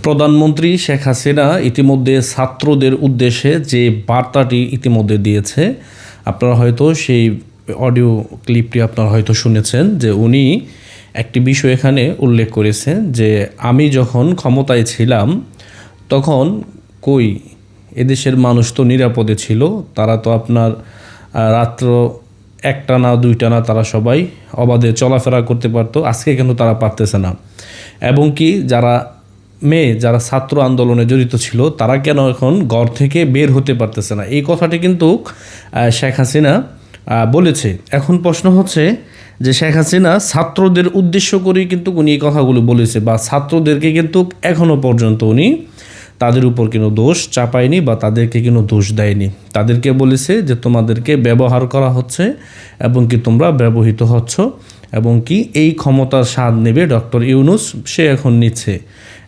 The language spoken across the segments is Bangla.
প্রধানমন্ত্রী শেখ হাসিনা ইতিমধ্যে ছাত্রদের উদ্দেশ্যে যে বার্তাটি ইতিমধ্যে দিয়েছে, আপনারা হয়তো সেই অডিও ক্লিপটি আপনারা হয়তো শুনেছেন যে উনি একটি বিষয় এখানে উল্লেখ করেছেন যে আমি যখন ক্ষমতায় ছিলাম তখন এদেশের মানুষ তো নিরাপদে ছিল, তারা তো আপনার রাত্র একটা না দুইটা না তারা সবাই অবাধে চলাফেরা করতে পারতো, আজকে কেন তারা পারতেছে না? এবং কি যারা ছাত্র আন্দোলনে জড়িত ছিল তারা কেন এখন ঘর থেকে বের হতে পারতেছে না? এই কথাটি কিন্তু শেখ হাসিনা বলেছে। এখন প্রশ্ন হচ্ছে যে শেখ হাসিনা ছাত্রদের উদ্দেশ্য করেই কিন্তু উনি এই কথাগুলো বলেছে, বা ছাত্রদেরকে কিন্তু এখনও পর্যন্ত উনি তাদের উপর কোনো দোষ চাপায়নি বা তাদেরকে কোনো দোষ দেয়নি। তাদেরকে বলেছে যে তোমাদেরকে ব্যবহার করা হচ্ছে এবং কি তোমরা ব্যবহৃত হচ্ছ, এবং কি এই ক্ষমতার স্বাদ নেবে ডক্টর ইউনূস, সে এখন নিচ্ছে।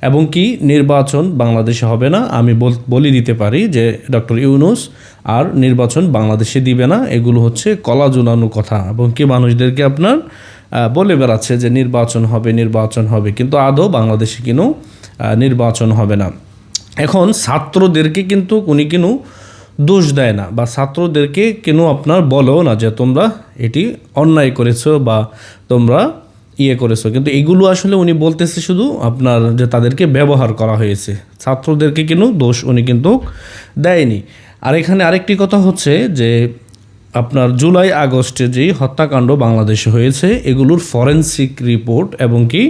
এবং কি নির্বাচন বাংলাদেশে হবে না, আমি বলে দিতে পারি যে ডক্টর ইউনূস আর নির্বাচন বাংলাদেশে দিবে না। এগুলো হচ্ছে কলা ঝুলানো কথা, এবং কি মানুষদেরকে আপনার বলে বেড়াচ্ছে যে নির্বাচন হবে, কিন্তু আদৌ বাংলাদেশে কিন্তু নির্বাচন হবে না। এখন ছাত্রদেরকে কিন্তু উনি কিন্তু দোষ দেয় না, বা ছাত্রদেরকে কেন আপনার বলেও না যে তোমরা এটি অন্যায় করেছো বা তোমরা করেছো, কিন্তু এগুলো আসলে উনি বলতেছে শুধু আপনার যে তাদেরকে ব্যবহার করা হয়েছে, ছাত্রদেরকে কিন্তু দোষ উনি কিন্তু দেয়নি। আর এখানে আরেকটি কথা হচ্ছে যে আপনার জুলাই আগস্টে যেই হত্যাকাণ্ড বাংলাদেশে হয়েছে এগুলোর ফরেনসিক রিপোর্ট এবং কি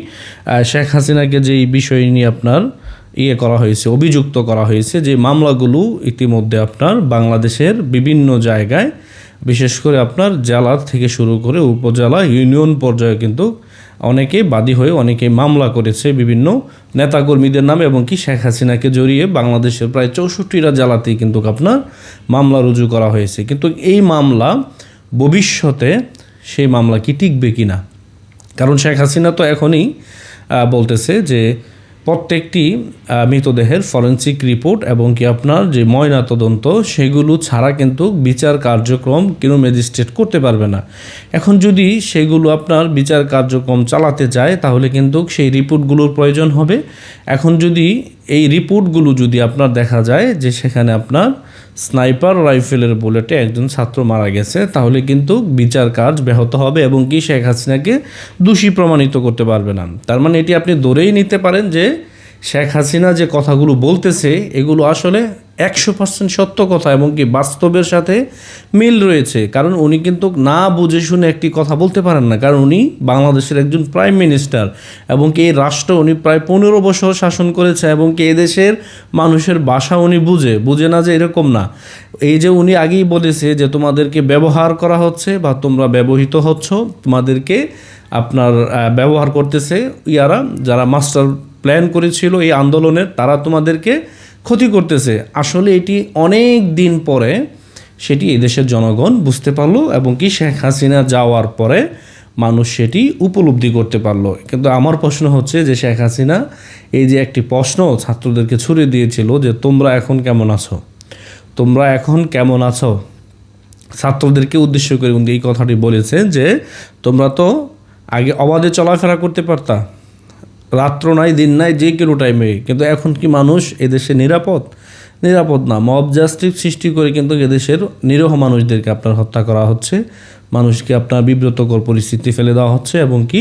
শেখ হাসিনাকে যেই বিষয় নিয়ে আপনার করা হয়েছে, অভিযুক্ত করা হয়েছে, যে মামলাগুলো ইতিমধ্যে আপনার বাংলাদেশের বিভিন্ন জায়গায়, বিশেষ করে আপনার জেলা থেকে শুরু করে উপজেলা ইউনিয়ন পর্যায়ে কিন্তু অনেকে বাদী হয়ে অনেকে মামলা করেছে বিভিন্ন নেতাকর্মীদের নামে, এবং কি শেখ হাসিনাকে জড়িয়ে বাংলাদেশের প্রায় 64টা জেলাতেই কিন্তু আপনার মামলা রুজু করা হয়েছে। কিন্তু এই মামলা ভবিষ্যতে সেই মামলা কি টিকবে কি না? কারণ শেখ হাসিনা তো এখনই বলতেছে যে প্রত্যেকটি মৃতদেহের ফরেনসিক রিপোর্ট এবং কি আপনার যে ময়নাতদন্ত সেগুলো ছাড়া কিন্তু বিচার কার্যক্রম কোনো ম্যাজিস্ট্রেট করতে পারবে না। এখন যদি সেগুলো আপনার বিচার কার্যক্রম চালাতে যায় তাহলে কিন্তু সেই রিপোর্টগুলোর প্রয়োজন হবে। এখন যদি এই রিপোর্টগুলো যদি আপনার দেখা যায় যে সেখানে আপনার স্নাইপার রাইফেলের বুলেটে একজন ছাত্র মারা গেছে, তাহলে কিন্তু বিচার কাজ ব্যাহত হবে এবং কি শেখ হাসিনাকে দোষী প্রমাণিত করতে পারবে না। তার মানে এটি আপনি ধরেই নিতে পারেন যে শেখ হাসিনা যে কথাগুলো বলতেছে এগুলো আসলে 100% সত্য কথা এবং কি বাস্তবের সাথে মিল রয়েছে। কারণ উনি কিন্তু না বুঝে শুনে একটি কথা বলতে পারেন না, কারণ উনি বাংলাদেশের একজন প্রাইম মিনিস্টার এবং কি এই রাষ্ট্র উনি প্রায় 15 বছর শাসন করেছে, এবং কি এদেশের মানুষের ভাষা উনি বুঝে না যে এরকম না। এই যে উনি আগেই বলেছে যে তোমাদেরকে ব্যবহার করা হচ্ছে বা তোমরা ব্যবহৃত হচ্ছ, তোমাদেরকে আপনার ব্যবহার করতেছে যারা মাস্টার প্ল্যান করেছিল এই আন্দোলনের, তারা তোমাদেরকে ক্ষতি করতেছে। আসলে এটি অনেক দিন পরে সেটি এদেশের জনগণ বুঝতে পারলো, এবং কি শেখ হাসিনা যাওয়ার পরে মানুষ সেটি উপলব্ধি করতে পারলো। কিন্তু আমার প্রশ্ন হচ্ছে যে শেখ হাসিনা এই যে একটি প্রশ্ন ছাত্রদেরকে ছুড়ে দিয়েছিল যে তোমরা এখন কেমন আছো, ছাত্রদেরকে উদ্দেশ্য করে উনি এই কথাটি বলেছেন যে তোমরা তো আগে অবাধে চলাফেরা করতে পারতা, রাত্র নাই দিন নাই যে কোনো টাইমে, কিন্তু এখন কি মানুষ এদেশে নিরাপদ না? মব জাস্টিস সৃষ্টি করে কিন্তু এদেশের নিরীহ মানুষদেরকে আপনার হত্যা করা হচ্ছে, মানুষকে আপনার বিব্রতকর পরিস্থিতি ফেলে দেওয়া হচ্ছে, এবং কি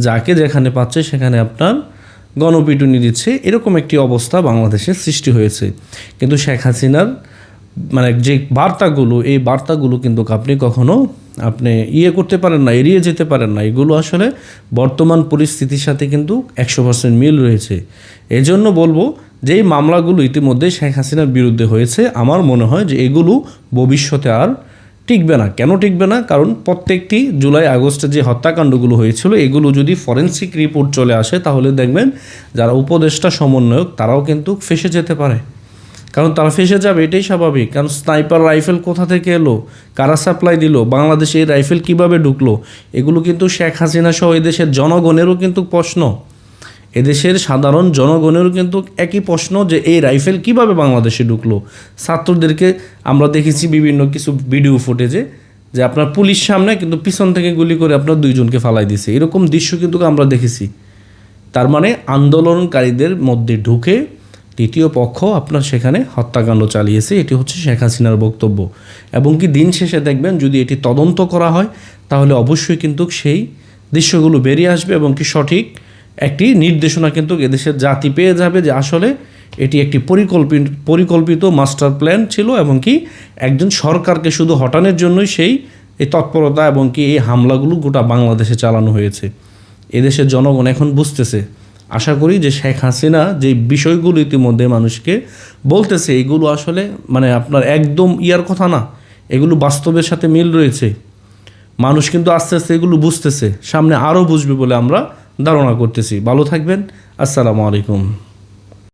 যাকে যেখানে পাচ্ছে সেখানে আপনার গণপিটুনি দিচ্ছে। এরকম একটি অবস্থা বাংলাদেশে সৃষ্টি হয়েছে। কিন্তু শেখ হাসিনার যে বার্তাগুলো, এই বার্তাগুলো কিন্তু আপনি কখনো করতে পারেন না, এড়িয়ে যেতে পারেন না। এগুলো আসলে বর্তমান পরিস্থিতির সাথে কিন্তু 100% মিল রয়েছে। এজন্য বলবো যে এই মামলাগুলো ইতিমধ্যে শেখ হাসিনার বিরুদ্ধে হয়েছে, আমার মনে হয় যে এগুলো ভবিষ্যতে আর টিকবে না। কেন টিকবে না? কারণ প্রত্যেকটি জুলাই আগস্টে যে হত্যাকাণ্ডগুলো হয়েছিল এগুলো যদি ফরেনসিক রিপোর্ট চলে আসে তাহলে দেখবেন যারা উপদেষ্টা সমন্বয়ক তারাও কিন্তু ফেঁসে যেতে পারে। কারণ তারা ফেঁসে যাবে, এটাই স্বাভাবিক। কারণ স্নাইপার রাইফেল কোথা থেকে এলো, কারা সাপ্লাই দিল, বাংলাদেশে এই রাইফেল কীভাবে ঢুকলো, এগুলো কিন্তু শেখ হাসিনা সহ এদেশের জনগণেরও কিন্তু প্রশ্ন, এদেশের সাধারণ জনগণেরও কিন্তু একই প্রশ্ন যে এই রাইফেল কিভাবে বাংলাদেশে ঢুকলো। ছাত্রদেরকে আমরা দেখেছি বিভিন্ন কিছু ভিডিও ফুটেজে যে আপনার পুলিশ সামনে কিন্তু পিছন থেকে গুলি করে আপনার 2 জনকে ফালাই দিছে, এরকম দৃশ্য কিন্তু আমরা দেখেছি। তার মানে আন্দোলনকারীদের মধ্যে ঢুকে তৃতীয় পক্ষ আপনার সেখানে হত্যাকাণ্ড চালিয়েছে, এটি হচ্ছে শেখ হাসিনার বক্তব্য। এবং কি দিন শেষে দেখবেন যদি এটি তদন্ত করা হয় তাহলে অবশ্যই কিন্তু সেই দৃশ্যগুলো বেরিয়ে আসবে এবং কি সঠিক একটি নির্দেশনা কিন্তু এদেশের জাতি পেয়ে যাবে যে আসলে এটি একটি পরিকল্পিত মাস্টার প্ল্যান ছিল এবং কি একজন সরকারকে শুধু হটানোর জন্যই এই তৎপরতা এবং কি এই হামলাগুলো গোটা বাংলাদেশে চালানো হয়েছে। এদেশের জনগণ এখন বুঝতেছে। আশা করি যে শেখ হাসিনা যে বিষয়গুলো ইতিমধ্যে মানুষকে বলতেছে এগুলো আসলে মানে আপনার একদম ইয়ার কথা না, এগুলো বাস্তবের সাথে মিল রয়েছে। মানুষ কিন্তু আস্তে আস্তে এগুলো বুঝতেছে, সামনে আরও বুঝবে বলে আমরা ধারণা করতেছি। ভালো থাকবেন, আসসালামু আলাইকুম।